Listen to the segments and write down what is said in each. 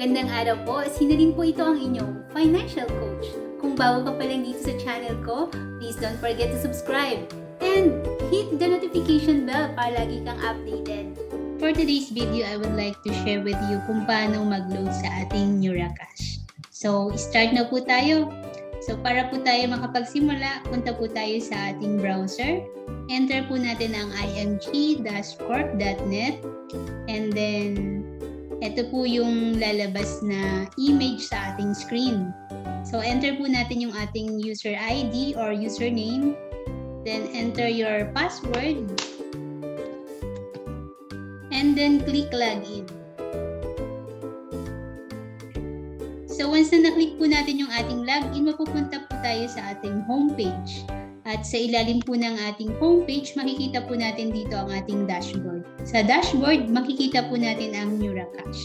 Magandang araw po. Sino din po ito ang inyong financial coach. Kung bago ka pa lang dito sa channel ko, please don't forget to subscribe and hit the notification bell para lagi kang updated. For today's video, I would like to share with you kung paano mag-load sa ating NeuraCash. So, start na po tayo. So, para po tayo makapagsimula, punta po tayo sa ating browser. Enter po natin ang img-corp.net and then ito po yung lalabas na image sa ating screen. So, enter po natin yung ating user ID or username. Then, enter your password. And then, click login. So, once na na-click po natin yung ating login, mapupunta po tayo sa ating homepage. At sa ilalim po ng ating homepage, makikita po natin dito ang ating dashboard. Sa dashboard, makikita po natin ang NeuraCash.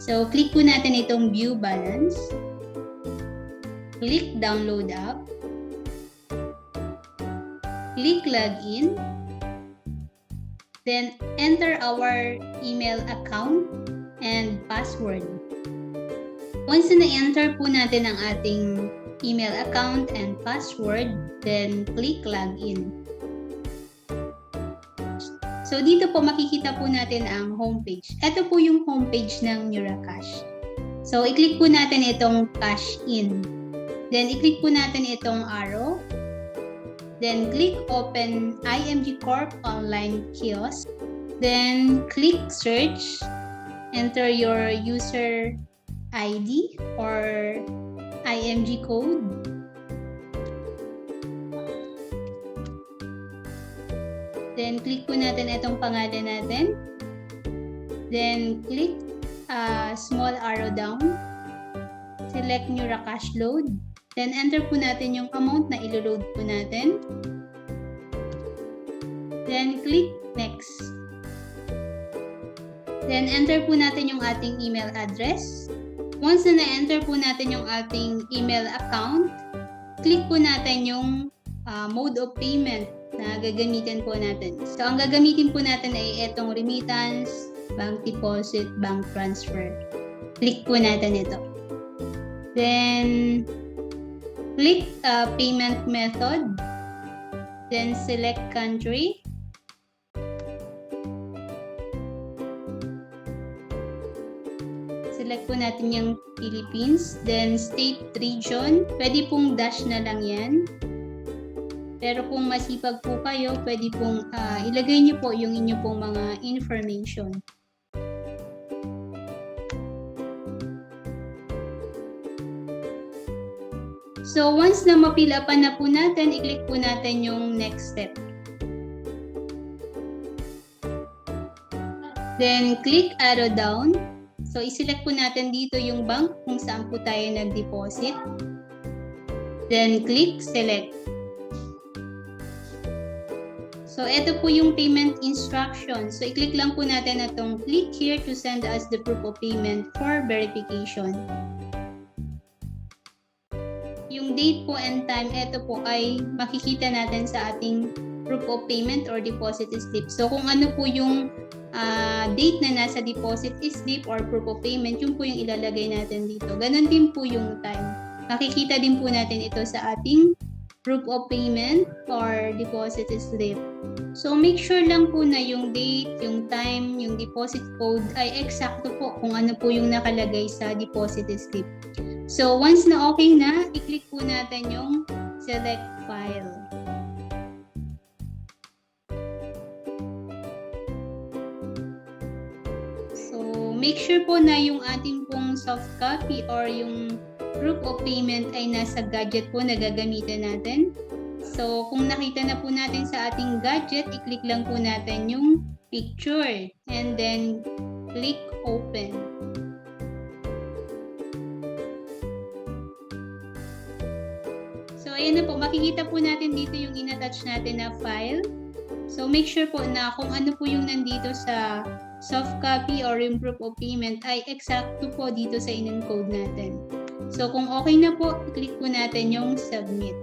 So, click po natin itong View Balance. Click Download App. Click Login. Then, enter our email account and password. Once na enter po natin ang ating email account and password, then click Login. So, dito po makikita po natin ang homepage. Ito po yung homepage ng NeuraCash. So, i-click po natin itong Cash In. Then, i-click po natin itong arrow. Then, click Open IMG Corp Online Kiosk. Then, click Search. Enter your user ID or IMG code. Then, click po natin itong pangalan natin. Then, click small arrow down. Select NeuraCash Load. Then, enter po natin yung amount na ilo-load po natin. Then, click Next. Then, enter po natin yung ating email address. Once na na-enter po natin yung ating email account, click po natin yung mode of payment na gagamitin po natin. So, ang gagamitin po natin ay itong remittance, bank deposit, bank transfer. Click po natin ito. Then, click payment method. Then, select country. Select po natin yung Philippines. Then, state, region. Pwede pong dash na lang yan. Pero kung masipag po kayo, pwede pong ilagay niyo po yung inyo pong mga information. So, once na mapilapan na po natin, i-click po natin yung next step. Then, click arrow down. So, i-select po natin dito yung bank kung saan po tayo nag-deposit. Then, click select. So, ito po yung payment instructions. So, i-click lang po natin itong click here to send us the proof of payment for verification. Yung date po and time, ito po ay makikita natin sa ating proof of payment or deposit slip. So, kung ano po yung date na nasa deposit slip or proof of payment, yun po yung ilalagay natin dito. Ganon din po yung time. Makikita din po natin ito sa ating proof of payment or deposit slip. So, make sure lang po na yung date, yung time, yung deposit code ay eksakto po kung ano po yung nakalagay sa deposit slip. So, once na okay na, i-click po natin yung select file. So, make sure po na yung ating pong soft copy or yung proof of payment ay nasa gadget po na gagamitin natin. So, kung nakita na po natin sa ating gadget, i-click lang po natin yung picture and then click open. So, ayan na po. Makikita po natin dito yung in-attach natin na file. So, make sure po na kung ano po yung nandito sa soft copy or yung proof of payment ay eksakto po dito sa in-encode natin. So, kung okay na po, click po natin yung submit.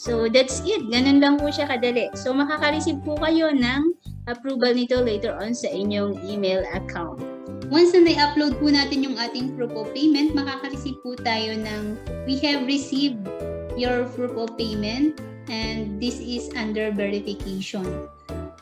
So that's it. Ganun lang po siya kadali. So makaka-receive po kayo ng approval nito later on sa inyong email account. Once na na-upload po natin yung ating proof of payment, makaka-receive po tayo ng we have received your proof of payment and this is under verification.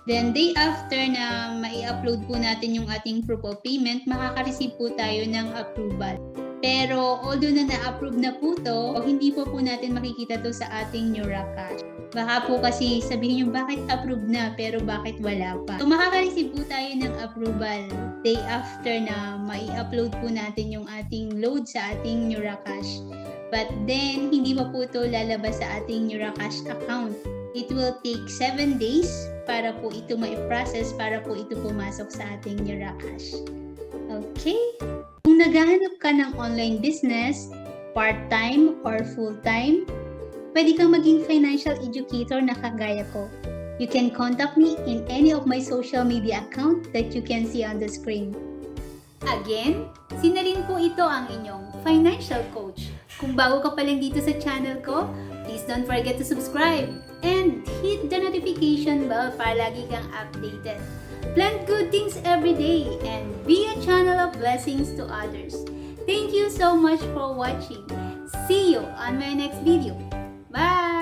Then day after na mai-upload po natin yung ating proof of payment, makaka-receive po tayo ng approval. Pero although na na-approve na po to, hindi po natin makikita to sa ating NeuraCash. Baka po kasi sabihin nyo bakit approved na pero bakit wala pa. So makaka-receive po tayo ng approval day after na mai-upload po natin yung ating load sa ating NeuraCash. But then, hindi pa po ito lalabas sa ating NeuraCash account. It will take 7 days para po ito ma-process, para po ito pumasok sa ating NeuraCash. Okay? Kung naghahanap ka ng online business, part-time or full-time, pwede kang maging financial educator na kagaya ko. You can contact me in any of my social media account that you can see on the screen. Again, Sinalin po ito ang inyong financial coach. Kung bago ka pa lang dito sa channel ko, please don't forget to subscribe and hit the notification bell para lagi kang updated. Plant good things every day and be a channel of blessings to others. Thank you so much for watching. See you on my next video. Bye!